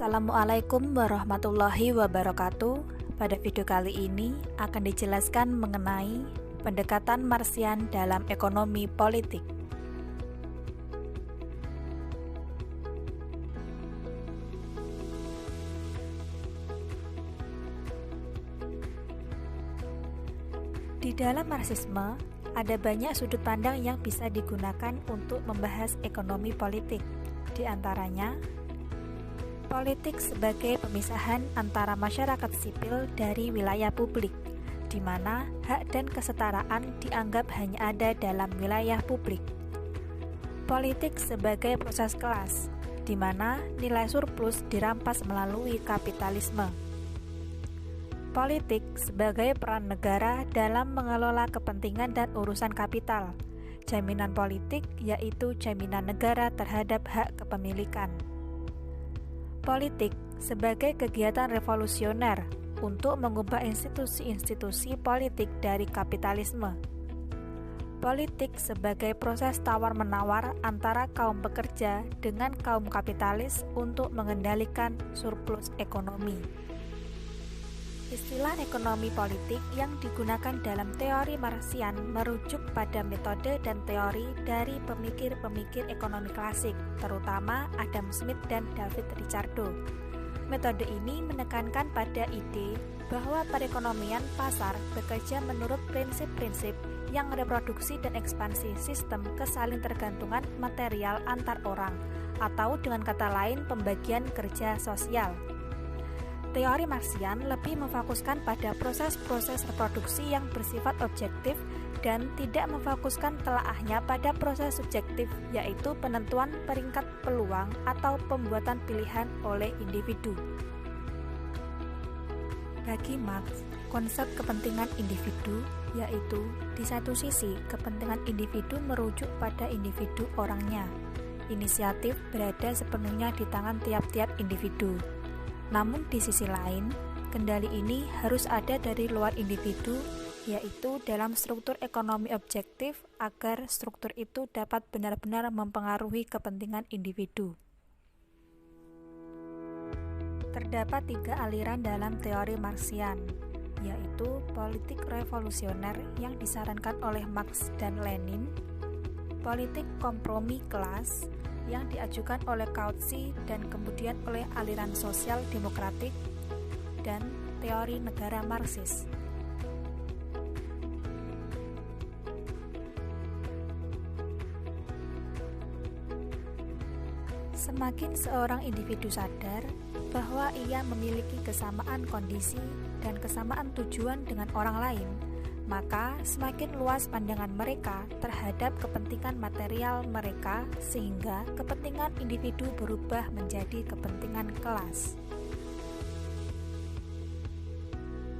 Assalamualaikum warahmatullahi wabarakatuh. Pada video kali ini akan dijelaskan mengenai pendekatan Marxian dalam ekonomi politik. Di dalam Marxisme, ada banyak sudut pandang yang bisa digunakan untuk membahas ekonomi politik. Di antaranya, politik sebagai pemisahan antara masyarakat sipil dari wilayah publik, di mana hak dan kesetaraan dianggap hanya ada dalam wilayah publik. Politik sebagai proses kelas, di mana nilai surplus dirampas melalui kapitalisme. Politik sebagai peran negara dalam mengelola kepentingan dan urusan kapital. Jaminan politik yaitu jaminan negara terhadap hak kepemilikan. Politik sebagai kegiatan revolusioner untuk mengubah institusi-institusi politik dari kapitalisme. Politik sebagai proses tawar-menawar antara kaum pekerja dengan kaum kapitalis untuk mengendalikan surplus ekonomi. Istilah ekonomi politik yang digunakan dalam teori Marxian merujuk pada metode dan teori dari pemikir-pemikir ekonomi klasik, terutama Adam Smith dan David Ricardo. Metode ini menekankan pada ide bahwa perekonomian pasar bekerja menurut prinsip-prinsip yang reproduksi dan ekspansi sistem kesalingtergantungan material antar orang, atau dengan kata lain pembagian kerja sosial. Teori Marxian lebih memfokuskan pada proses-proses reproduksi yang bersifat objektif dan tidak memfokuskan telaahnya pada proses subjektif, yaitu penentuan peringkat peluang atau pembuatan pilihan oleh individu. Bagi Marx, konsep kepentingan individu, yaitu di satu sisi kepentingan individu merujuk pada individu orangnya. Inisiatif berada sepenuhnya di tangan tiap-tiap individu. Namun di sisi lain, kendali ini harus ada dari luar individu, yaitu dalam struktur ekonomi objektif agar struktur itu dapat benar-benar mempengaruhi kepentingan individu. Terdapat 3 aliran dalam teori Marxian, yaitu politik revolusioner yang disarankan oleh Marx dan Lenin, politik kompromi kelas yang diajukan oleh Kautsky dan kemudian oleh aliran sosial demokratik, dan teori negara Marxis. Semakin seorang individu sadar bahwa ia memiliki kesamaan kondisi dan kesamaan tujuan dengan orang lain, maka semakin luas pandangan mereka terhadap kepentingan material mereka, sehingga kepentingan individu berubah menjadi kepentingan kelas.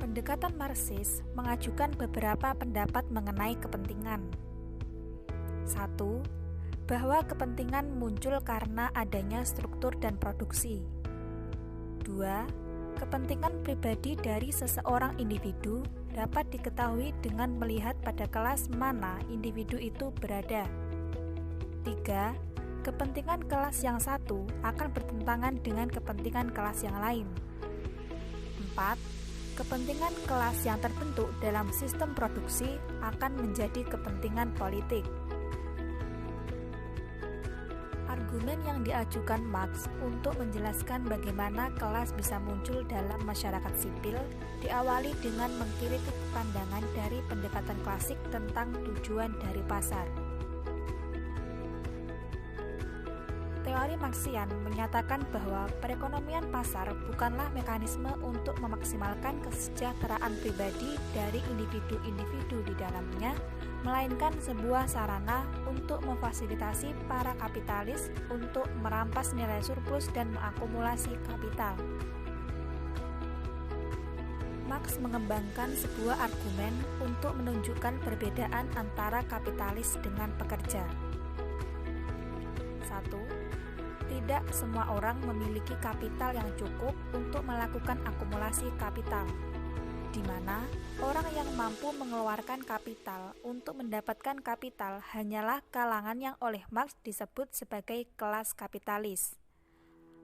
Pendekatan Marxis mengajukan beberapa pendapat mengenai kepentingan. 1. Bahwa kepentingan muncul karena adanya struktur dan produksi. 2. Kepentingan pribadi dari seseorang individu dapat diketahui dengan melihat pada kelas mana individu itu berada. 3. Kepentingan kelas yang satu akan bertentangan dengan kepentingan kelas yang lain. 4. Kepentingan kelas yang terbentuk dalam sistem produksi akan menjadi kepentingan politik. Argumen yang diajukan Marx untuk menjelaskan bagaimana kelas bisa muncul dalam masyarakat sipil diawali dengan mengkritik pandangan dari pendekatan klasik tentang tujuan dari pasar. Teori Marxian menyatakan bahwa perekonomian pasar bukanlah mekanisme untuk memaksimalkan kesejahteraan pribadi dari individu-individu di dalamnya, melainkan sebuah sarana untuk memfasilitasi para kapitalis untuk merampas nilai surplus dan mengakumulasi kapital. Marx mengembangkan sebuah argumen untuk menunjukkan perbedaan antara kapitalis dengan pekerja. 1. Tidak semua orang memiliki kapital yang cukup untuk melakukan akumulasi kapital, di mana orang yang mampu mengeluarkan kapital untuk mendapatkan kapital hanyalah kalangan yang oleh Marx disebut sebagai kelas kapitalis.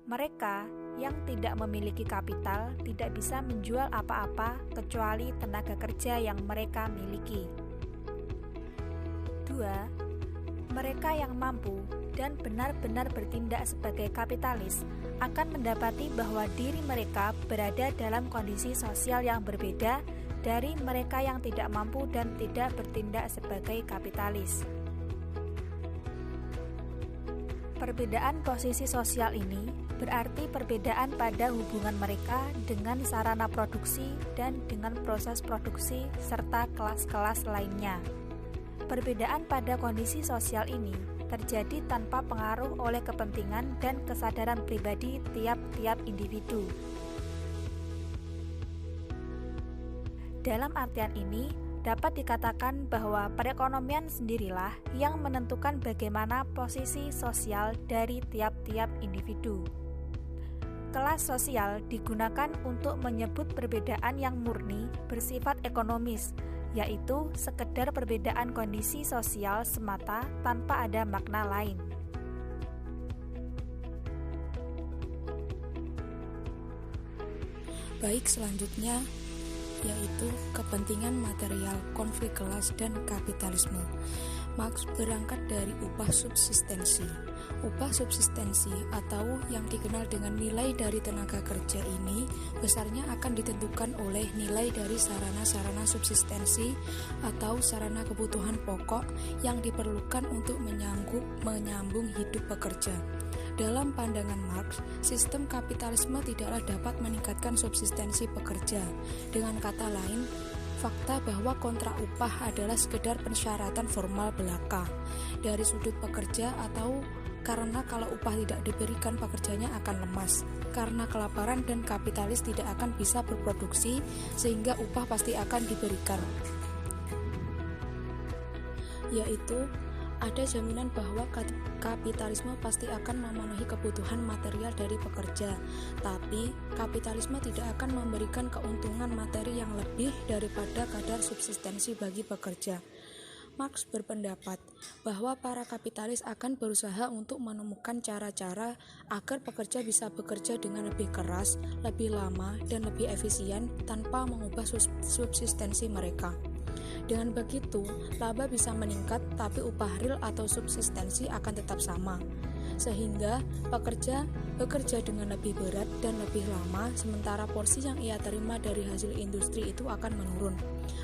Mereka yang tidak memiliki kapital tidak bisa menjual apa-apa kecuali tenaga kerja yang mereka miliki. 2. Mereka yang mampu dan benar-benar bertindak sebagai kapitalis akan mendapati bahwa diri mereka berada dalam kondisi sosial yang berbeda dari mereka yang tidak mampu dan tidak bertindak sebagai kapitalis. Perbedaan posisi sosial ini berarti perbedaan pada hubungan mereka dengan sarana produksi dan dengan proses produksi serta kelas-kelas lainnya. Perbedaan pada kondisi sosial ini terjadi tanpa pengaruh oleh kepentingan dan kesadaran pribadi tiap-tiap individu. Dalam artian ini, dapat dikatakan bahwa perekonomian sendirilah yang menentukan bagaimana posisi sosial dari tiap-tiap individu. Kelas sosial digunakan untuk menyebut perbedaan yang murni bersifat ekonomis, yaitu sekedar perbedaan kondisi sosial semata tanpa ada makna lain. Baik, selanjutnya yaitu kepentingan material, konflik kelas, dan kapitalisme. Marx berangkat dari upah subsistensi. Upah subsistensi atau yang dikenal dengan nilai dari tenaga kerja ini besarnya akan ditentukan oleh nilai dari sarana-sarana subsistensi atau sarana kebutuhan pokok yang diperlukan untuk menyambung hidup pekerja. Dalam pandangan Marx, sistem kapitalisme tidaklah dapat meningkatkan subsistensi pekerja. Dengan kata lain, fakta bahwa kontrak upah adalah sekedar persyaratan formal belaka dari sudut pekerja atau karena kalau upah tidak diberikan pekerjanya akan lemas. Karena kelaparan dan kapitalis tidak akan bisa berproduksi sehingga upah pasti akan diberikan. Yaitu ada jaminan bahwa kapitalisme pasti akan memenuhi kebutuhan material dari pekerja, tapi kapitalisme tidak akan memberikan keuntungan materi yang lebih daripada kadar subsistensi bagi pekerja. Marx berpendapat bahwa para kapitalis akan berusaha untuk menemukan cara-cara agar pekerja bisa bekerja dengan lebih keras, lebih lama, dan lebih efisien tanpa mengubah subsistensi mereka. Dengan begitu, laba bisa meningkat tapi upah real atau subsistensi akan tetap sama. Sehingga pekerja bekerja dengan lebih berat dan lebih lama sementara porsi yang ia terima dari hasil industri itu akan menurun.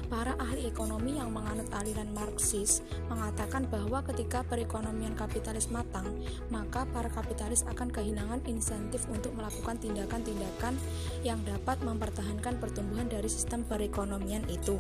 Para ahli ekonomi yang menganut aliran Marxis mengatakan bahwa ketika perekonomian kapitalis matang, maka para kapitalis akan kehilangan insentif untuk melakukan tindakan-tindakan yang dapat mempertahankan pertumbuhan dari sistem perekonomian itu.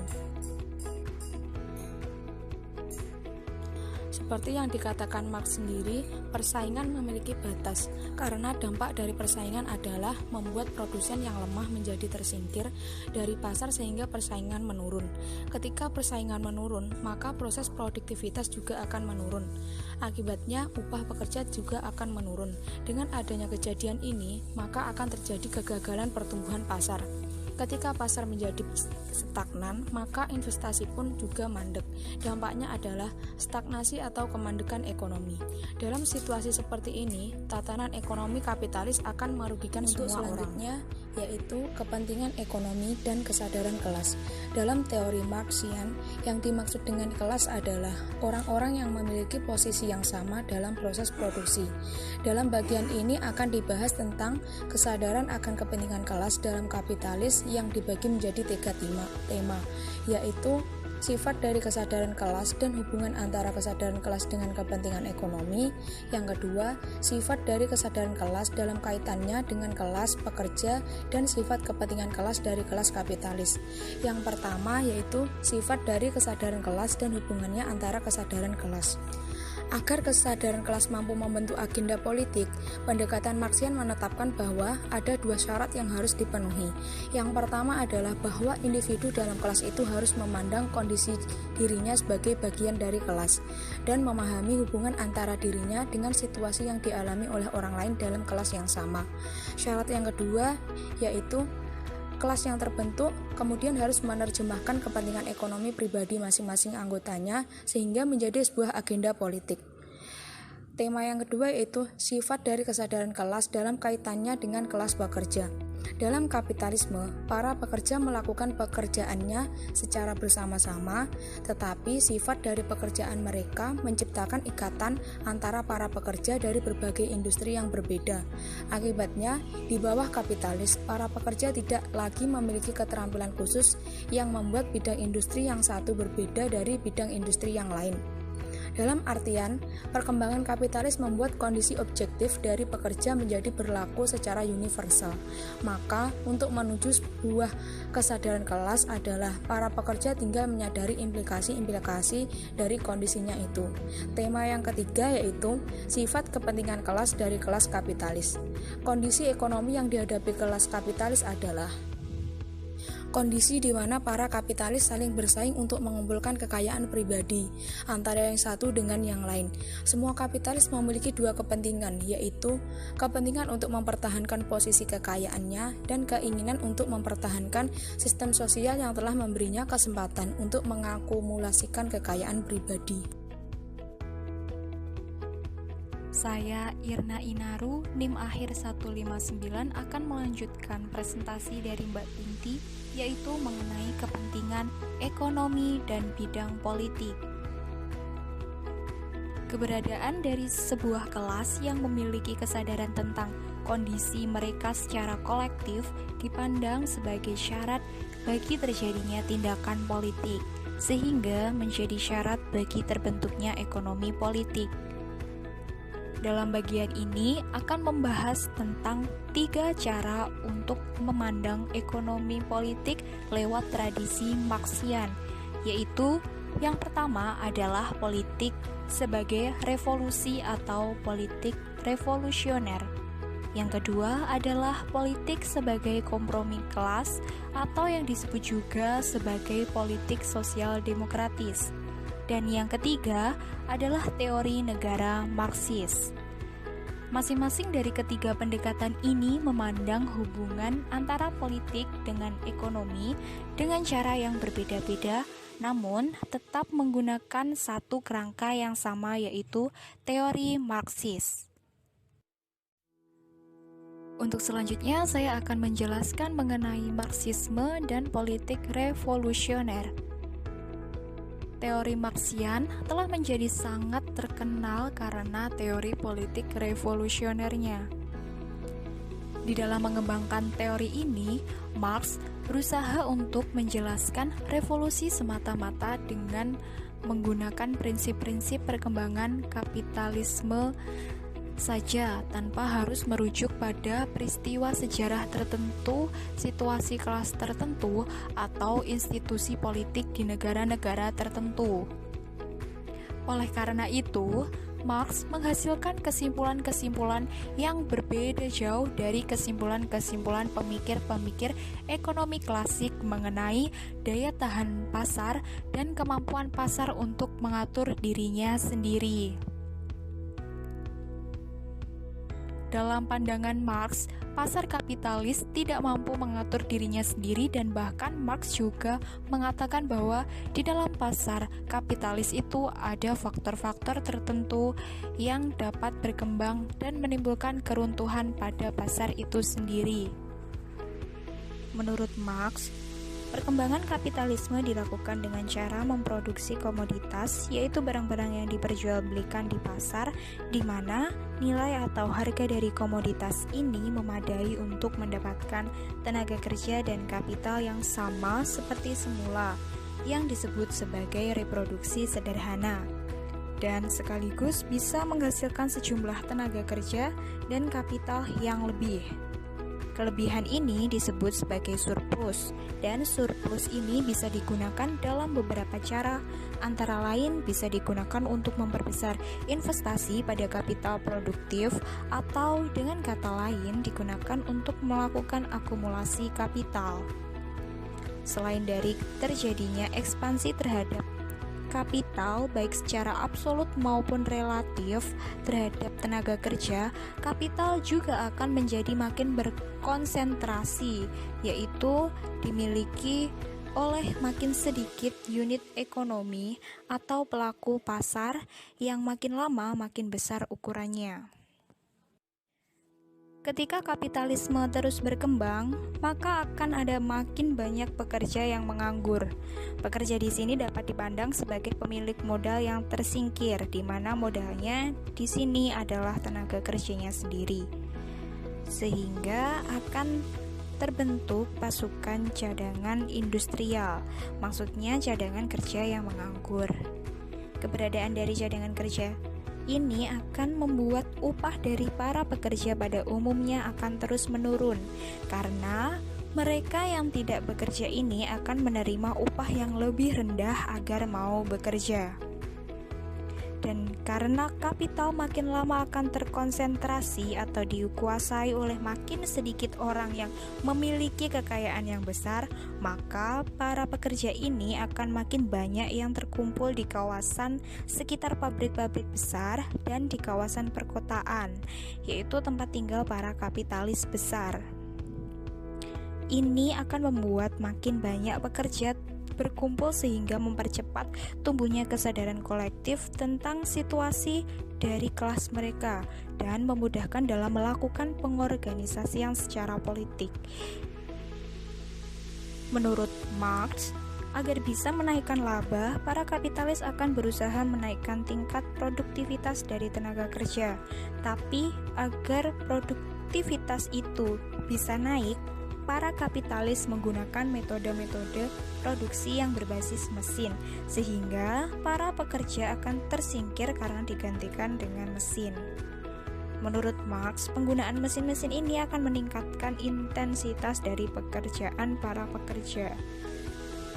Seperti yang dikatakan Marx sendiri, persaingan memiliki batas, karena dampak dari persaingan adalah membuat produsen yang lemah menjadi tersingkir dari pasar sehingga persaingan menurun. Ketika persaingan menurun, maka proses produktivitas juga akan menurun. Akibatnya, upah pekerja juga akan menurun. Dengan adanya kejadian ini, maka akan terjadi kegagalan pertumbuhan pasar. Ketika pasar menjadi stagnan, maka investasi pun juga mandek. Dampaknya adalah stagnasi atau kemandekan ekonomi. Dalam situasi seperti ini, tatanan ekonomi kapitalis akan merugikan semua orang. Yaitu kepentingan ekonomi dan kesadaran kelas. Dalam teori Marxian, yang dimaksud dengan kelas adalah orang-orang yang memiliki posisi yang sama dalam proses produksi. Dalam bagian ini akan dibahas tentang kesadaran akan kepentingan kelas dalam kapitalis yang dibagi menjadi 3 tema, yaitu sifat dari kesadaran kelas dan hubungan antara kesadaran kelas dengan kepentingan ekonomi. Yang kedua, sifat dari kesadaran kelas dalam kaitannya dengan kelas pekerja dan sifat kepentingan kelas dari kelas kapitalis. Yang pertama yaitu sifat dari kesadaran kelas dan hubungannya antara kesadaran kelas. Agar kesadaran kelas mampu membentuk agenda politik, pendekatan Marxian menetapkan bahwa ada 2 syarat yang harus dipenuhi. Yang pertama adalah bahwa individu dalam kelas itu harus memandang kondisi dirinya sebagai bagian dari kelas dan memahami hubungan antara dirinya dengan situasi yang dialami oleh orang lain dalam kelas yang sama. Syarat yang kedua yaitu kelas yang terbentuk kemudian harus menerjemahkan kepentingan ekonomi pribadi masing-masing anggotanya sehingga menjadi sebuah agenda politik. Tema yang kedua yaitu sifat dari kesadaran kelas dalam kaitannya dengan kelas pekerja. Dalam kapitalisme, para pekerja melakukan pekerjaannya secara bersama-sama, tetapi sifat dari pekerjaan mereka menciptakan ikatan antara para pekerja dari berbagai industri yang berbeda. Akibatnya, di bawah kapitalis, para pekerja tidak lagi memiliki keterampilan khusus yang membuat bidang industri yang satu berbeda dari bidang industri yang lain. Dalam artian, perkembangan kapitalis membuat kondisi objektif dari pekerja menjadi berlaku secara universal. Maka, untuk menuju sebuah kesadaran kelas adalah para pekerja tinggal menyadari implikasi-implikasi dari kondisinya itu. Tema yang ketiga yaitu sifat kepentingan kelas dari kelas kapitalis. Kondisi ekonomi yang dihadapi kelas kapitalis adalah kondisi di mana para kapitalis saling bersaing untuk mengumpulkan kekayaan pribadi antara yang satu dengan yang lain. Semua kapitalis memiliki dua kepentingan, yaitu kepentingan untuk mempertahankan posisi kekayaannya dan keinginan untuk mempertahankan sistem sosial yang telah memberinya kesempatan untuk mengakumulasikan kekayaan pribadi. Saya Irna Inaru, NIM akhir 159 akan melanjutkan presentasi dari Mbak Tinti, yaitu mengenai kepentingan ekonomi dan bidang politik. Keberadaan dari sebuah kelas yang memiliki kesadaran tentang kondisi mereka secara kolektif dipandang sebagai syarat bagi terjadinya tindakan politik, sehingga menjadi syarat bagi terbentuknya ekonomi politik. Dalam bagian ini akan membahas tentang 3 cara untuk memandang ekonomi politik lewat tradisi Marxian, yaitu yang pertama adalah politik sebagai revolusi atau politik revolusioner. Yang kedua adalah politik sebagai kompromi kelas atau yang disebut juga sebagai politik sosial demokratis. Dan yang ketiga adalah teori negara Marxis. Masing-masing dari ketiga pendekatan ini memandang hubungan antara politik dengan ekonomi dengan cara yang berbeda-beda, namun tetap menggunakan satu kerangka yang sama, yaitu teori Marxis. Untuk selanjutnya, saya akan menjelaskan mengenai Marxisme dan politik revolusioner. Teori Marxian telah menjadi sangat terkenal karena teori politik revolusionernya. Di dalam mengembangkan teori ini, Marx berusaha untuk menjelaskan revolusi semata-mata dengan menggunakan prinsip-prinsip perkembangan kapitalisme saja tanpa harus merujuk pada peristiwa sejarah tertentu, situasi kelas tertentu, atau institusi politik di negara-negara tertentu. Oleh karena itu, Marx menghasilkan kesimpulan-kesimpulan yang berbeda jauh dari kesimpulan-kesimpulan pemikir-pemikir ekonomi klasik mengenai daya tahan pasar dan kemampuan pasar untuk mengatur dirinya sendiri. Dalam pandangan Marx, pasar kapitalis tidak mampu mengatur dirinya sendiri, dan bahkan Marx juga mengatakan bahwa di dalam pasar kapitalis itu ada faktor-faktor tertentu yang dapat berkembang dan menimbulkan keruntuhan pada pasar itu sendiri. Menurut Marx, perkembangan kapitalisme dilakukan dengan cara memproduksi komoditas, yaitu barang-barang yang diperjualbelikan di pasar, di mana nilai atau harga dari komoditas ini memadai untuk mendapatkan tenaga kerja dan kapital yang sama seperti semula, yang disebut sebagai reproduksi sederhana, dan sekaligus bisa menghasilkan sejumlah tenaga kerja dan kapital yang lebih. Kelebihan ini disebut sebagai surplus, dan surplus ini bisa digunakan dalam beberapa cara, antara lain bisa digunakan untuk memperbesar investasi pada kapital produktif, atau dengan kata lain digunakan untuk melakukan akumulasi kapital. Selain dari terjadinya ekspansi terhadap kapital baik secara absolut maupun relatif terhadap tenaga kerja, kapital juga akan menjadi makin berkonsentrasi, yaitu dimiliki oleh makin sedikit unit ekonomi atau pelaku pasar yang makin lama makin besar ukurannya. Ketika kapitalisme terus berkembang, maka akan ada makin banyak pekerja yang menganggur. Pekerja di sini dapat dipandang sebagai pemilik modal yang tersingkir, di mana modalnya di sini adalah tenaga kerjanya sendiri. Sehingga akan terbentuk pasukan cadangan industrial, maksudnya cadangan kerja yang menganggur. Keberadaan dari cadangan kerja ini akan membuat upah dari para pekerja pada umumnya akan terus menurun, karena mereka yang tidak bekerja ini akan menerima upah yang lebih rendah agar mau bekerja. Dan karena kapital makin lama akan terkonsentrasi atau dikuasai oleh makin sedikit orang yang memiliki kekayaan yang besar, maka para pekerja ini akan makin banyak yang terkumpul di kawasan sekitar pabrik-pabrik besar dan di kawasan perkotaan, yaitu tempat tinggal para kapitalis besar. Ini akan membuat makin banyak pekerja berkumpul sehingga mempercepat tumbuhnya kesadaran kolektif tentang situasi dari kelas mereka dan memudahkan dalam melakukan pengorganisasian secara politik. Menurut Marx, agar bisa menaikkan laba, para kapitalis akan berusaha menaikkan tingkat produktivitas dari tenaga kerja. Tapi agar produktivitas itu bisa naik, para kapitalis menggunakan metode-metode produksi yang berbasis mesin, sehingga para pekerja akan tersingkir karena digantikan dengan mesin. Menurut Marx, penggunaan mesin-mesin ini akan meningkatkan intensitas dari pekerjaan para pekerja.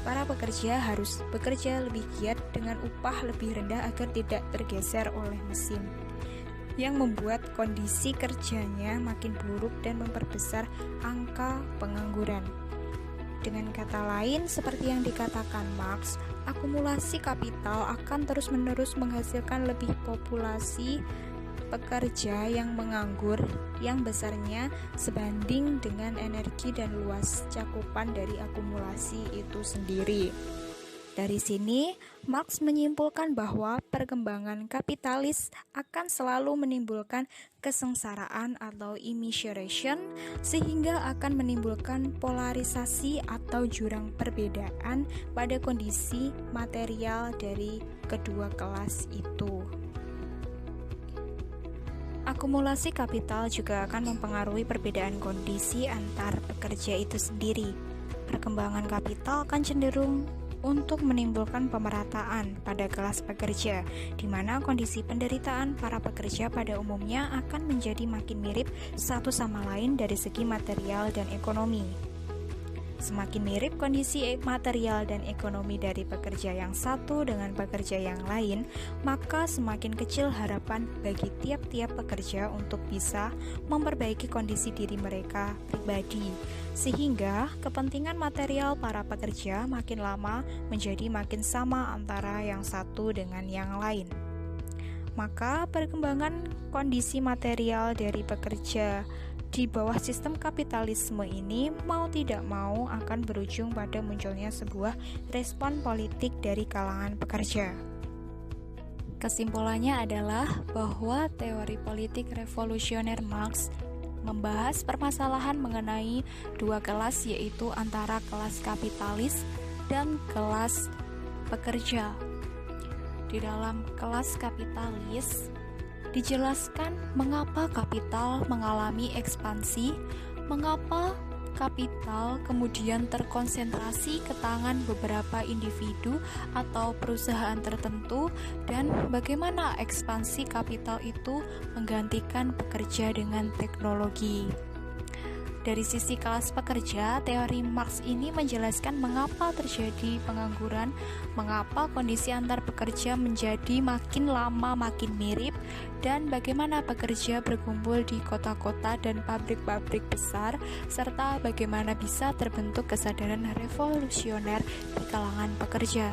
Para pekerja harus bekerja lebih giat dengan upah lebih rendah agar tidak tergeser oleh mesin, yang membuat kondisi kerjanya makin buruk dan memperbesar angka pengangguran. Dengan kata lain, seperti yang dikatakan Marx, akumulasi kapital akan terus-menerus menghasilkan lebih populasi pekerja yang menganggur yang besarnya sebanding dengan energi dan luas cakupan dari akumulasi itu sendiri. Dari sini, Marx menyimpulkan bahwa perkembangan kapitalis akan selalu menimbulkan kesengsaraan atau immiseration, sehingga akan menimbulkan polarisasi atau jurang perbedaan pada kondisi material dari kedua kelas itu. Akumulasi kapital juga akan mempengaruhi perbedaan kondisi antar pekerja itu sendiri. Perkembangan kapital akan cenderung untuk menimbulkan pemerataan pada kelas pekerja, di mana kondisi penderitaan para pekerja pada umumnya akan menjadi makin mirip satu sama lain dari segi material dan ekonomi. Semakin mirip kondisi material dan ekonomi dari pekerja yang satu dengan pekerja yang lain, maka semakin kecil harapan bagi tiap-tiap pekerja untuk bisa memperbaiki kondisi diri mereka pribadi, sehingga kepentingan material para pekerja makin lama menjadi makin sama antara yang satu dengan yang lain. Maka perkembangan kondisi material dari pekerja di bawah sistem kapitalisme ini mau tidak mau akan berujung pada munculnya sebuah respon politik dari kalangan pekerja. Kesimpulannya adalah bahwa teori politik revolusioner Marx membahas permasalahan mengenai dua kelas, yaitu antara kelas kapitalis dan kelas pekerja. Di dalam kelas kapitalis dijelaskan mengapa kapital mengalami ekspansi, mengapa kapital kemudian terkonsentrasi ke tangan beberapa individu atau perusahaan tertentu, dan bagaimana ekspansi kapital itu menggantikan pekerja dengan teknologi. Dari sisi kelas pekerja, teori Marx ini menjelaskan mengapa terjadi pengangguran, mengapa kondisi antar pekerja menjadi makin lama makin mirip, dan bagaimana pekerja berkumpul di kota-kota dan pabrik-pabrik besar, serta bagaimana bisa terbentuk kesadaran revolusioner di kalangan pekerja.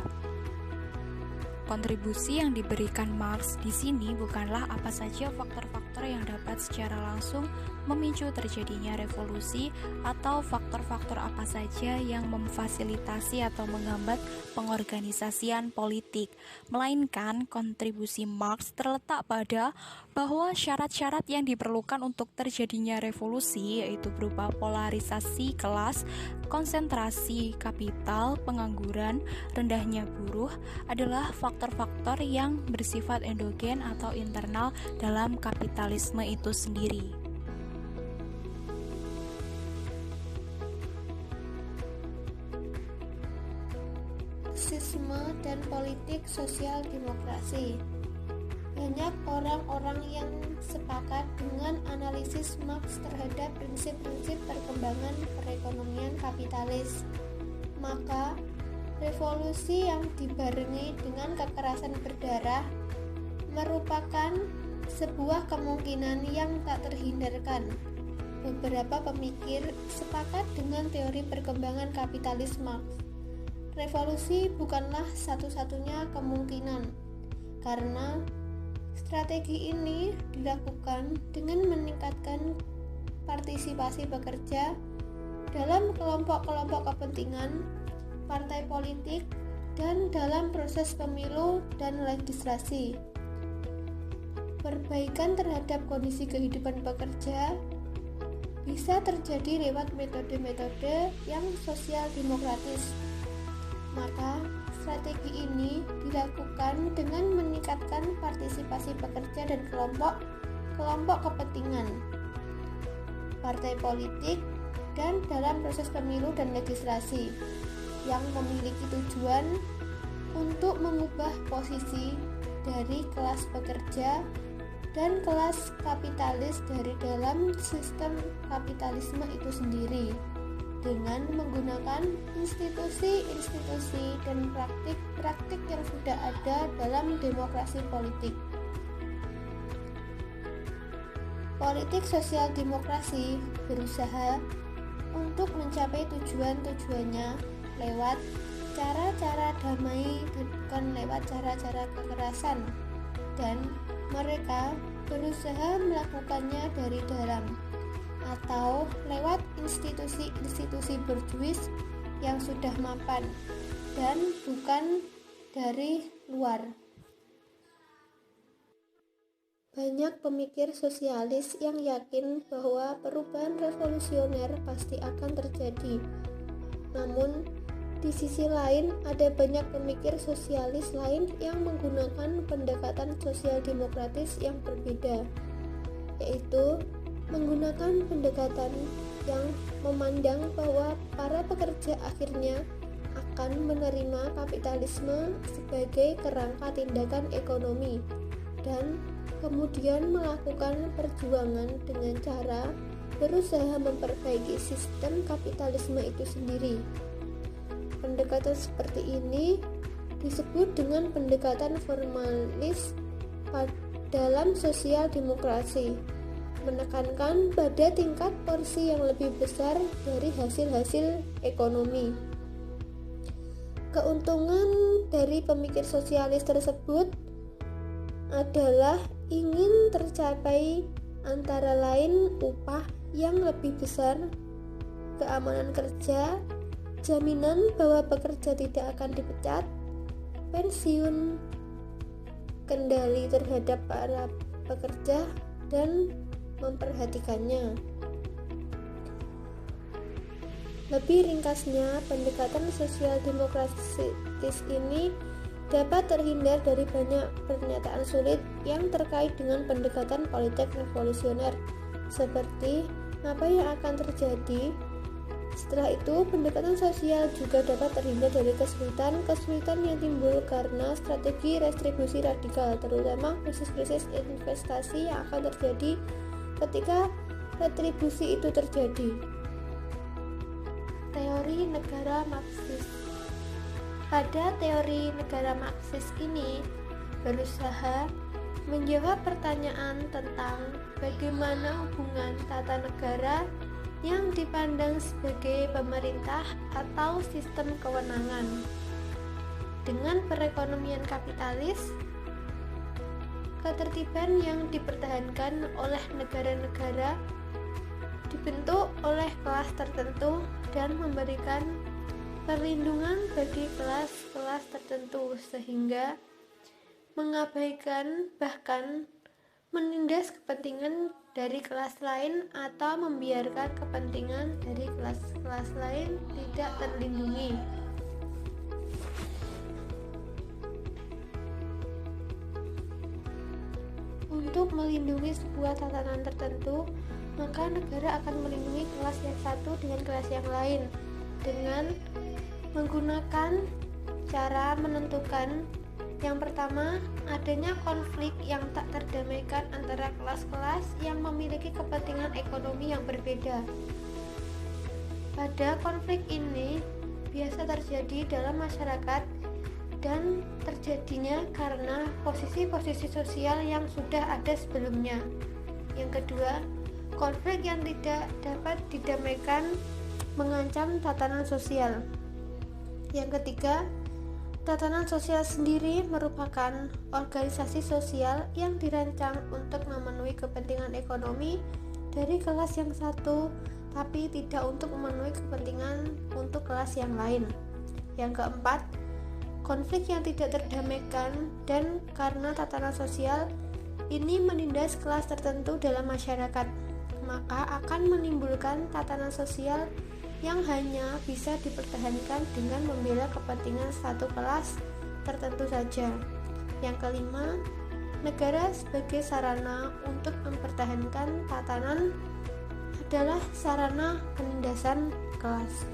Kontribusi yang diberikan Marx di sini bukanlah apa saja faktor-faktor yang dapat secara langsung memicu terjadinya revolusi atau faktor-faktor apa saja yang memfasilitasi atau menghambat pengorganisasian politik, melainkan kontribusi Marx terletak pada bahwa syarat-syarat yang diperlukan untuk terjadinya revolusi yaitu berupa polarisasi kelas, konsentrasi kapital, pengangguran, rendahnya buruh adalah faktor-faktor yang bersifat endogen atau internal dalam kapitalisme itu sendiri. Marxisme dan politik sosial demokrasi. Banyak orang-orang yang sepakat dengan analisis Marx terhadap prinsip-prinsip perkembangan perekonomian kapitalis. Maka, revolusi yang dibarengi dengan kekerasan berdarah merupakan sebuah kemungkinan yang tak terhindarkan. Beberapa pemikir sepakat dengan teori perkembangan kapitalis Marx. Revolusi bukanlah satu-satunya kemungkinan, karena strategi ini dilakukan dengan meningkatkan partisipasi pekerja dalam kelompok-kelompok kepentingan, partai politik, dan dalam proses pemilu dan legislasi. Perbaikan terhadap kondisi kehidupan pekerja bisa terjadi lewat metode-metode yang sosial demokratis. Maka, strategi ini dilakukan dengan meningkatkan partisipasi pekerja dan kelompok kepentingan, partai politik, dan dalam proses pemilu dan legislasi yang memiliki tujuan untuk mengubah posisi dari kelas pekerja dan kelas kapitalis dari dalam sistem kapitalisme itu sendiri, dengan menggunakan institusi-institusi dan praktik-praktik yang sudah ada dalam demokrasi politik. Politik sosial demokrasi berusaha untuk mencapai tujuan-tujuannya lewat cara-cara damai dan bukan lewat cara-cara kekerasan, dan mereka berusaha melakukannya dari dalam atau lewat institusi-institusi borjuis yang sudah mapan dan bukan dari luar. Banyak pemikir sosialis yang yakin bahwa perubahan revolusioner pasti akan terjadi. Namun, di sisi lain ada banyak pemikir sosialis lain yang menggunakan pendekatan sosial demokratis yang berbeda, yaitu menggunakan pendekatan yang memandang bahwa para pekerja akhirnya akan menerima kapitalisme sebagai kerangka tindakan ekonomi dan kemudian melakukan perjuangan dengan cara berusaha memperbaiki sistem kapitalisme itu sendiri. Pendekatan seperti ini disebut dengan pendekatan formalis dalam sosial demokrasi, menekankan pada tingkat porsi yang lebih besar dari hasil-hasil ekonomi. Keuntungan dari pemikir sosialis tersebut adalah ingin tercapai antara lain upah yang lebih besar, keamanan kerja, jaminan bahwa pekerja tidak akan dipecat, pensiun, kendali terhadap para pekerja, dan memperhatikannya. Lebih ringkasnya, pendekatan sosial demokratis ini dapat terhindar dari banyak pernyataan sulit yang terkait dengan pendekatan politik revolusioner, seperti apa yang akan terjadi. Setelah itu, pendekatan sosial juga dapat terhindar dari kesulitan yang timbul karena strategi restribusi radikal, terutama krisis-krisis investasi yang akan terjadi ketika retribusi itu terjadi. Teori negara Marxis. Pada teori negara Marxis ini berusaha menjawab pertanyaan tentang bagaimana hubungan tata negara yang dipandang sebagai pemerintah atau sistem kewenangan dengan perekonomian kapitalis, ketertiban yang dipertahankan oleh negara-negara dibentuk oleh kelas tertentu dan memberikan perlindungan bagi kelas-kelas tertentu, sehingga mengabaikan bahkan menindas kepentingan dari kelas lain atau membiarkan kepentingan dari kelas-kelas lain tidak terlindungi. Untuk melindungi sebuah tatanan tertentu, maka negara akan melindungi kelas yang satu dengan kelas yang lain dengan menggunakan cara menentukan yang pertama, adanya konflik yang tak terdamaikan antara kelas-kelas yang memiliki kepentingan ekonomi yang berbeda. Pada konflik ini biasa terjadi dalam masyarakat dan terjadinya karena posisi-posisi sosial yang sudah ada sebelumnya. Yang kedua, konflik yang tidak dapat didamaikan mengancam tatanan sosial. Yang ketiga, tatanan sosial sendiri merupakan organisasi sosial yang dirancang untuk memenuhi kepentingan ekonomi dari kelas yang satu, tapi tidak untuk memenuhi kepentingan untuk kelas yang lain. Yang keempat, konflik yang tidak terdamaikan dan karena tatanan sosial ini menindas kelas tertentu dalam masyarakat, maka akan menimbulkan tatanan sosial yang hanya bisa dipertahankan dengan membela kepentingan satu kelas tertentu saja. Yang kelima, negara sebagai sarana untuk mempertahankan tatanan adalah sarana penindasan kelas.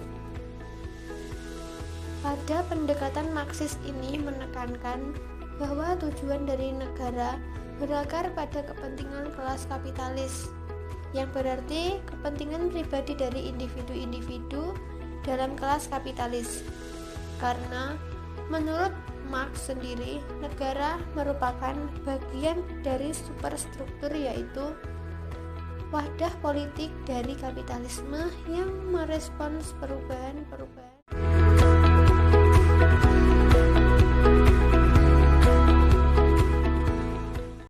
Pada pendekatan Marxis ini menekankan bahwa tujuan dari negara berakar pada kepentingan kelas kapitalis, yang berarti kepentingan pribadi dari individu-individu dalam kelas kapitalis. Karena menurut Marx sendiri, negara merupakan bagian dari superstruktur, yaitu wadah politik dari kapitalisme yang merespons perubahan-perubahan